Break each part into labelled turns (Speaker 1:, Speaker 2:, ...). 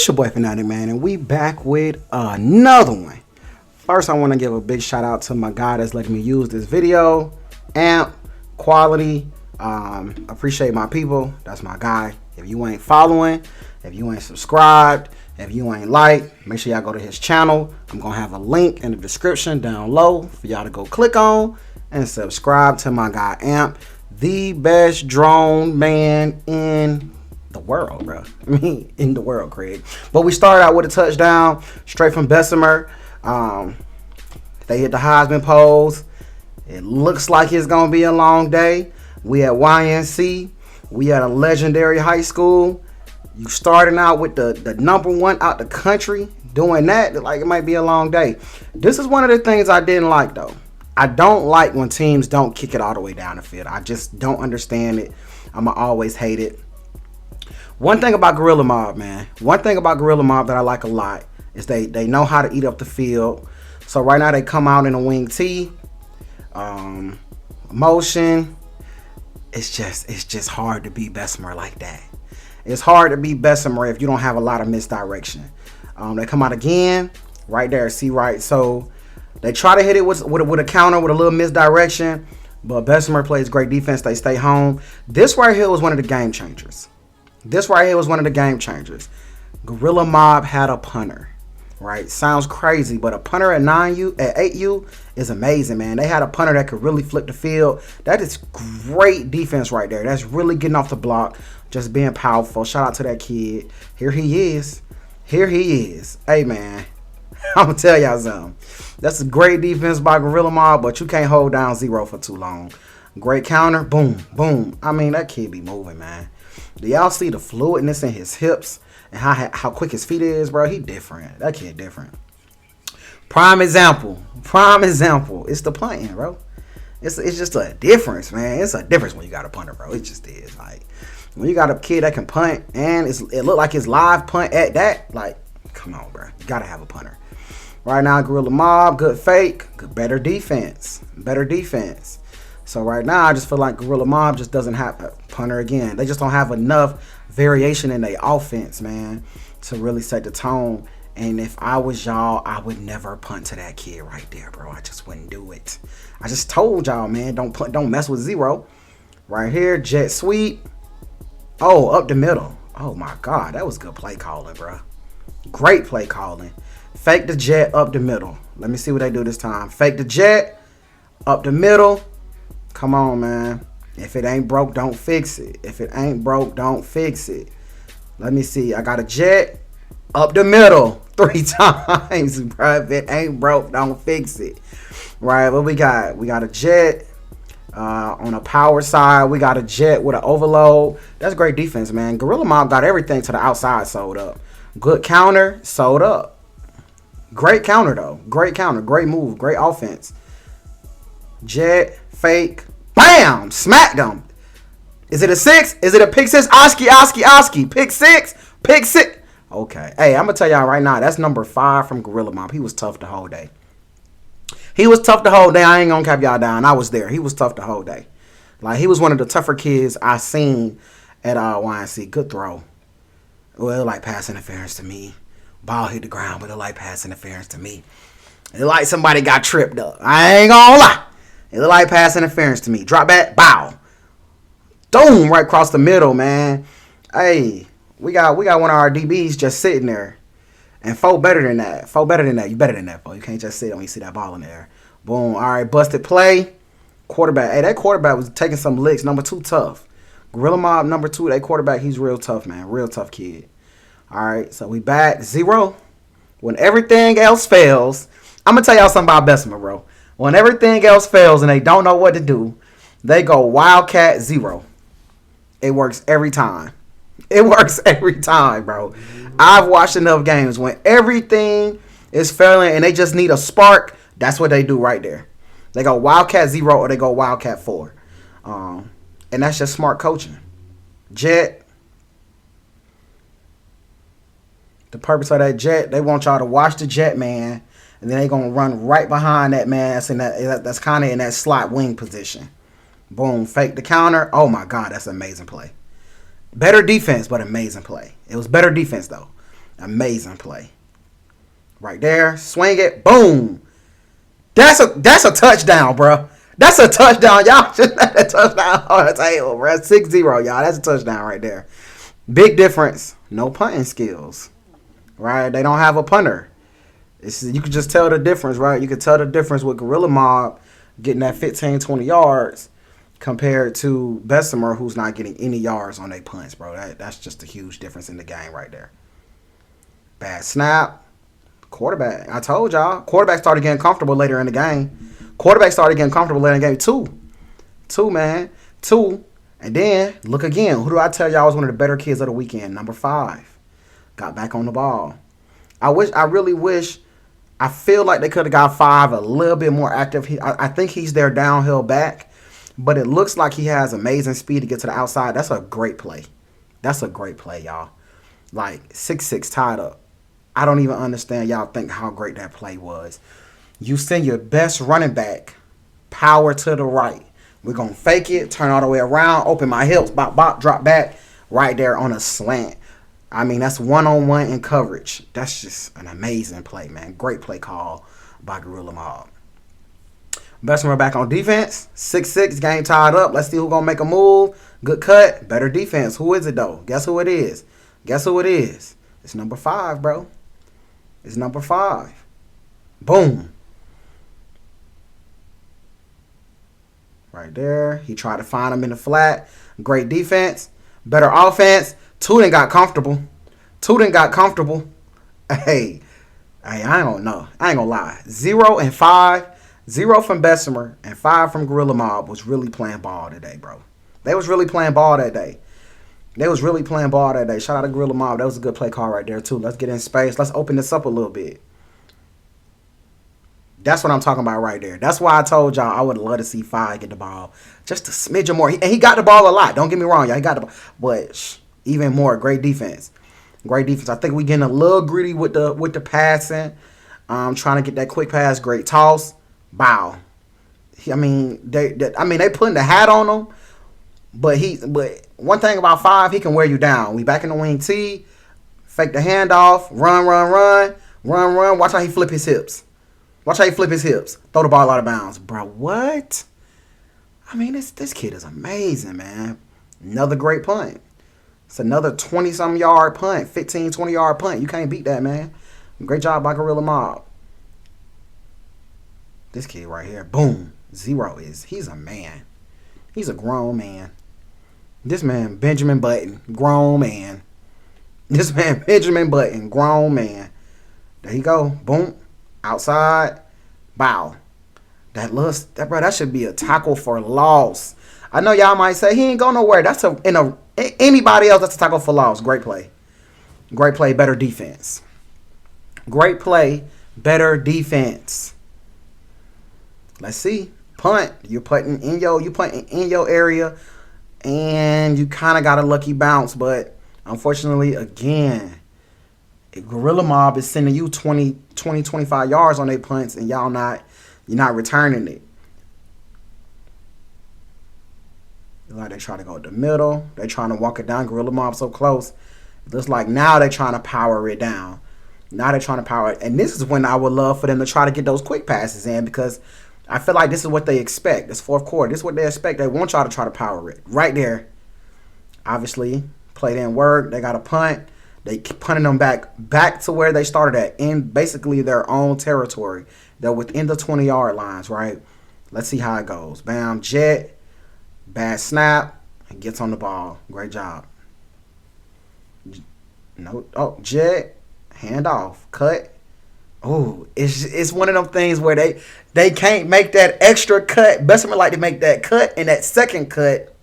Speaker 1: It's your boy Fanatic, man, and we back with another one. First, I want to give a big shout out to my guy that's letting me use this video. Amp, quality, appreciate my people. That's my guy. If you ain't following, if you ain't subscribed, if you ain't like, make sure y'all go to his channel. I'm going to have a link in the description down low for y'all to go click on and subscribe to my guy Amp, the best drone man in the world, bro. I mean, in the world, Craig. But we started out with a touchdown straight from Bessemer. They hit the Heisman pose. It looks like it's gonna be a long day. We at YNC. We at a legendary high school. You starting out with the #1 out the country. Doing that, like, it might be a long day. This is one of the things I didn't like, though. I don't like when teams don't kick it all the way down the field. I just don't understand it. I'ma always hate it. One thing about Gorilla Mobb, man. One thing about Gorilla Mobb that I like a lot is they know how to eat up the field. So right now they come out in a wing tee, motion. It's just hard to beat Bessemer like that. It's hard to beat Bessemer if you don't have a lot of misdirection. They come out again, right there. See, right. So they try to hit it with a counter with a little misdirection, but Bessemer plays great defense. They stay home. This right here was one of the game changers. Gorilla Mobb had a punter, right? Sounds crazy, but a punter at 8U is amazing, man. They had a punter that could really flip the field. That is great defense right there. That's really getting off the block, just being powerful. Shout out to that kid. Here he is. Hey, man, I'm going to tell y'all something. That's a great defense by Gorilla Mobb, but you can't hold down 0 for too long. Great counter. Boom, boom. I mean, that kid be moving, man. Do y'all see the fluidness in his hips and how quick his feet is, bro? He different. That kid different. Prime example. It's the punting, bro. It's just a difference, man. It's a difference when you got a punter, bro. It just is. Like, when you got a kid that can punt and it look like his live punt at that, like, come on, bro. You gotta have a punter. Right now, Gorilla Mobb, good fake, better defense. So right now, I just feel like Gorilla Mobb just doesn't have a punter again. They just don't have enough variation in their offense, man, to really set the tone. And if I was y'all, I would never punt to that kid right there, bro. I just wouldn't do it. I just told y'all, man, don't mess with 0. Right here, jet sweep. Oh, up the middle. Oh my God, that was good play calling, bro. Great play calling. Fake the jet up the middle. Let me see what they do this time. Fake the jet up the middle. Come on, man. If it ain't broke, don't fix it. Let me see. I got a jet up the middle 3 times, bro. If it ain't broke, don't fix it. Right, what we got? We got a jet on a power side. We got a jet with an overload. That's great defense, man. Gorilla Mobb got everything to the outside sold up. Good counter, sold up. Great counter, though. Great counter. Great move. Great offense. Jet, fake, bam, smacked them. Is it a 6? Is it a pick 6? Oski. Pick 6. Okay. Hey, I'm going to tell y'all right now, that's number 5 from Gorilla Mobb. He was tough the whole day. I ain't going to cap y'all down. I was there. He was tough the whole day. Like, he was one of the tougher kids I seen at YNC. Good throw. Well, like pass interference to me. Ball hit the ground, but it like pass interference to me. It like somebody got tripped up. I ain't going to lie. It look like pass interference to me. Drop back, bow. Boom, right across the middle, man. Hey, we got one of our DBs just sitting there. And 4 better than that. You better than that, 4. You can't just sit when you see that ball in there. Boom. All right, busted play. Quarterback. Hey, that quarterback was taking some licks. Number 2, tough. Gorilla Mobb, number 2, that quarterback, he's real tough, man. Real tough kid. All right, so we back 0. When everything else fails, I'm going to tell y'all something about Bessemer, bro. When everything else fails and they don't know what to do, they go Wildcat 0. It works every time. Bro. I've watched enough games. When everything is failing and they just need a spark, that's what they do right there. They go Wildcat 0 or they go Wildcat 4. And that's just smart coaching. Jet. The purpose of that jet, they want y'all to watch the jet, man. And then they're going to run right behind that man that's kind of in that slot wing position. Boom. Fake the counter. Oh, my God. That's an amazing play. Better defense, but amazing play. It was better defense, though. Amazing play. Right there. Swing it. Boom. That's a touchdown, bro. That's a touchdown. Y'all just let that touchdown on the table, bro. 6-0, y'all. That's a touchdown right there. Big difference. No punting skills. Right? They don't have a punter. You can just tell the difference, right? You can tell the difference with Gorilla Mobb getting that 15, 20 yards compared to Bessemer, who's not getting any yards on their punts, bro. That's just a huge difference in the game right there. Bad snap. Quarterback. I told y'all. Quarterback started getting comfortable later in the game. Quarterback started getting comfortable later in the game. Two, man. And then, look again. Who do I tell y'all was one of the better kids of the weekend? Number 5. Got back on the ball. I really wish. I feel like they could have got 5 a little bit more active. I think he's their downhill back. But it looks like he has amazing speed to get to the outside. That's a great play. That's a great play, y'all. Like, 6'6" tied up. I don't even understand y'all think how great that play was. You send your best running back power to the right. We're going to fake it, turn all the way around, open my hips, bop, bop, drop back right there on a slant. I mean, that's one-on-one in coverage. That's just an amazing play, man. Great play call by Gorilla Mobb. Bessemer back on defense. 6-6, game tied up. Let's see who's going to make a move. Good cut. Better defense. Who is it, though? Guess who it is? It's number 5, bro. It's number 5. Boom. Right there. He tried to find him in the flat. Great defense. Better offense. 2 done got comfortable. Hey, I don't know. I ain't gonna lie. 0 and 5. 0 from Bessemer and 5 from Gorilla Mobb was really playing ball today, bro. They was really playing ball that day. Shout out to Gorilla Mobb. That was a good play call right there, too. Let's get in space. Let's open this up a little bit. That's what I'm talking about right there. That's why I told y'all I would love to see 5 get the ball. Just a smidgen more. And he got the ball a lot. Don't get me wrong, y'all. He got the ball. But even more, great defense. I think we getting a little greedy with the passing. Trying to get that quick pass. Great toss. Bow. They putting the hat on him. But one thing about 5, he can wear you down. We back in the wing T. Fake the handoff. Run. Watch how he flip his hips. Throw the ball out of bounds. Bro, what? I mean, this kid is amazing, man. Another great punt. It's another 20-some yard punt. 15, 20-yard punt. You can't beat that, man. Great job by Gorilla Mobb. This kid right here. Boom. 0 he's a man. He's a grown man. This man, Benjamin Button, grown man. There you go. Boom. Outside. Bow. That should be a tackle for loss. I know y'all might say he ain't go nowhere. Anybody else, that's a tackle for loss. Great play. Better defense. Let's see. Punt. You're putting in your area, and you kind of got a lucky bounce, but unfortunately, again, Gorilla Mobb is sending you 20, 25 yards on their punts, and you're not returning it. Like they try to go to the middle. They trying to walk it down. Gorilla Mobb so close. It looks like now they're trying to power it down. And this is when I would love for them to try to get those quick passes in, because I feel like this is what they expect. This fourth quarter. This is what they expect. They want y'all to try to power it. Right there. Obviously, play didn't work. They got a punt. They punting them back to where they started at, in basically their own territory. They're within the 20-yard lines, right? Let's see how it goes. Bam, jet, bad snap, and gets on the ball. Great job. No, jet, hand off, cut. Oh, it's one of them things where they can't make that extra cut. Bessemer like to make that cut, and that second cut,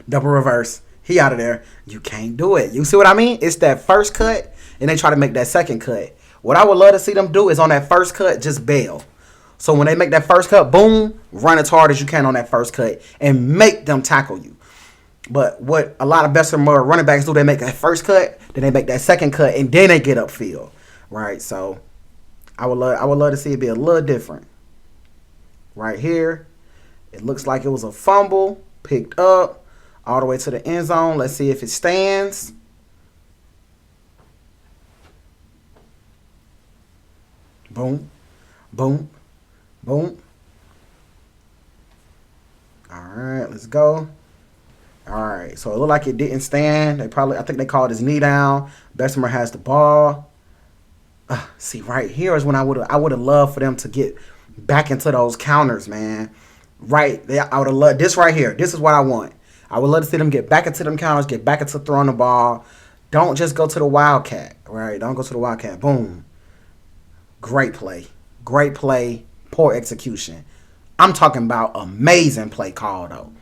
Speaker 1: double reverse. He out of there. You can't do it. You see what I mean? It's that first cut, and they try to make that second cut. What I would love to see them do is on that first cut, just bail. So when they make that first cut, boom, run as hard as you can on that first cut and make them tackle you. But what a lot of Bessemer running backs do, they make that first cut, then they make that second cut, and then they get upfield, right? So I would love to see it be a little different. Right here, it looks like it was a fumble, picked up, all the way to the end zone. Let's see if it stands. Boom. Boom. Boom. All right, let's go. All right, so it looked like it didn't stand. I think they called his knee down. Bessemer has the ball. See, right here is when I would have loved for them to get back into those counters, man. Right, I would have loved this right here. This is what I want. I would love to see them get back into them counters, get back into throwing the ball. Don't just go to the Wildcat, right? Don't go to the Wildcat. Boom. Great play. Great play. Poor execution. I'm talking about amazing play call, though.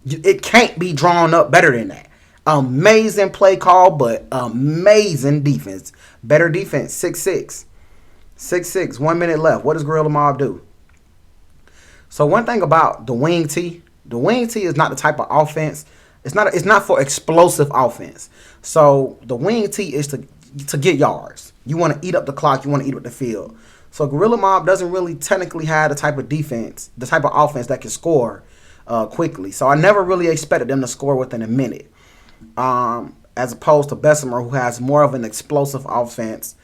Speaker 1: It can't be drawn up better than that. Amazing play call, but amazing defense. Better defense. 6'6". 6'6". 1 minute left. What does Gorilla Mob do? So one thing about the wing tee is not the type of offense. It's not for explosive offense. So the wing tee is to get yards. You want to eat up the clock. You want to eat up the field. So Gorilla Mob doesn't really technically have the type of defense, the type of offense that can score quickly. So I never really expected them to score within a minute. As opposed to Bessemer, who has more of an explosive offense.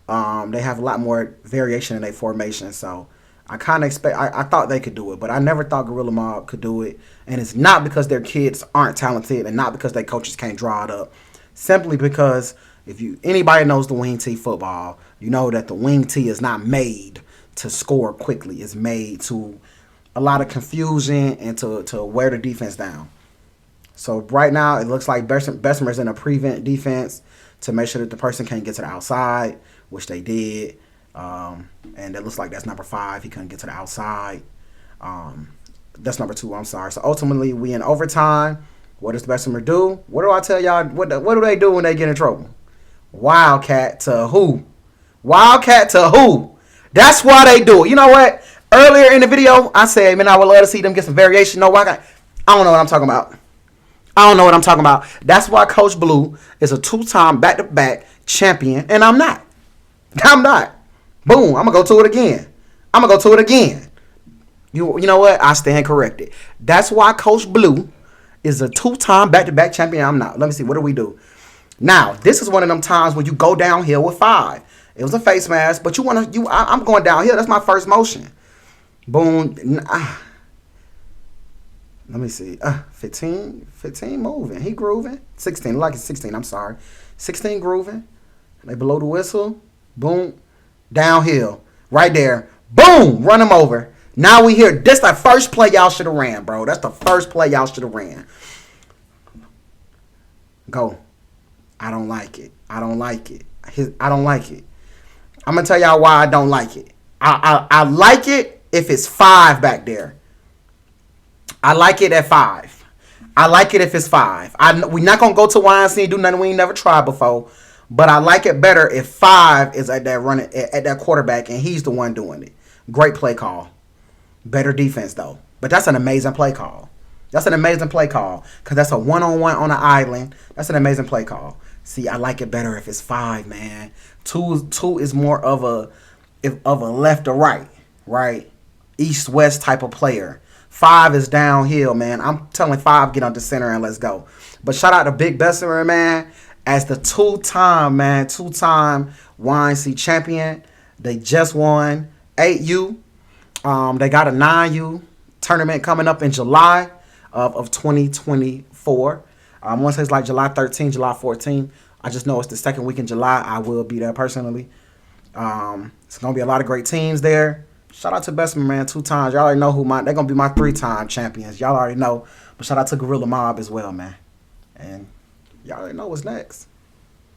Speaker 1: They have a lot more variation in their formation. So I kind of I thought they could do it, but I never thought Gorilla Mob could do it. And it's not because their kids aren't talented and not because their coaches can't draw it up. Simply because if anybody knows the wing tee football, you know that the wing tee is not made to score quickly. It's made to a lot of confusion and to wear the defense down. So right now it looks like Bessemer's in a prevent defense to make sure that the person can't get to the outside, which they did. And it looks like that's number 5. He couldn't get to the outside. That's number 2. I'm sorry. So ultimately we in overtime. What does Bessemer do? What do I tell y'all? What do they do when they get in trouble? Wildcat to who? Wildcat to who? That's why they do it. You know what? Earlier in the video, I said, man, I would love to see them get some variation. No, I don't know what I'm talking about. I don't know what I'm talking about. That's why Coach Blue is a 2-time back-to-back champion, and I'm not. I'm not. Boom. I'm going to go to it again. I'm going to go to it again. You know what? I stand corrected. That's why Coach Blue is a 2-time back-to-back champion. I'm not. Let me see. What do we do? Now, this is one of them times when you go downhill with 5. It was a face mask, but I'm going downhill. That's my first motion. Boom. Let me see. 15 moving. He grooving. 16. Like it's 16. I'm sorry. 16 grooving. They below the whistle. Boom. Downhill. Right there. Boom. Run him over. Now we here. That's the first play y'all should have ran, bro. That's the first play y'all should have ran. Go. I don't like it. I don't like it. I don't like it. I'm going to tell y'all why I don't like it. I like it if it's 5 back there. I like it at 5. I like it if it's 5. We're not going to go to YNC and do nothing we ain't never tried before. But I like it better if 5 is at that quarterback and he's the one doing it. Great play call. Better defense, though. But that's an amazing play call. That's an amazing play call. Because that's a one-on-one on an island. That's an amazing play call. See, I like it better if it's 5, man. 2 is more of a left or right? East-west type of player. 5 is downhill, man. I'm telling 5, get on the center and let's go. But shout out to Big Bessemer, man. As the 2-time YNC champion. They just won 8U. They got a 9U tournament coming up in July of 2024. I want to say it's like July 13, July 14. I just know it's the second week in July. I will be there personally. It's going to be a lot of great teams there. Shout out to Bessemer, man, 2 times. Y'all already know they're going to be my 3-time champions. Y'all already know. But shout out to Gorilla Mob as well, man. And y'all already know what's next.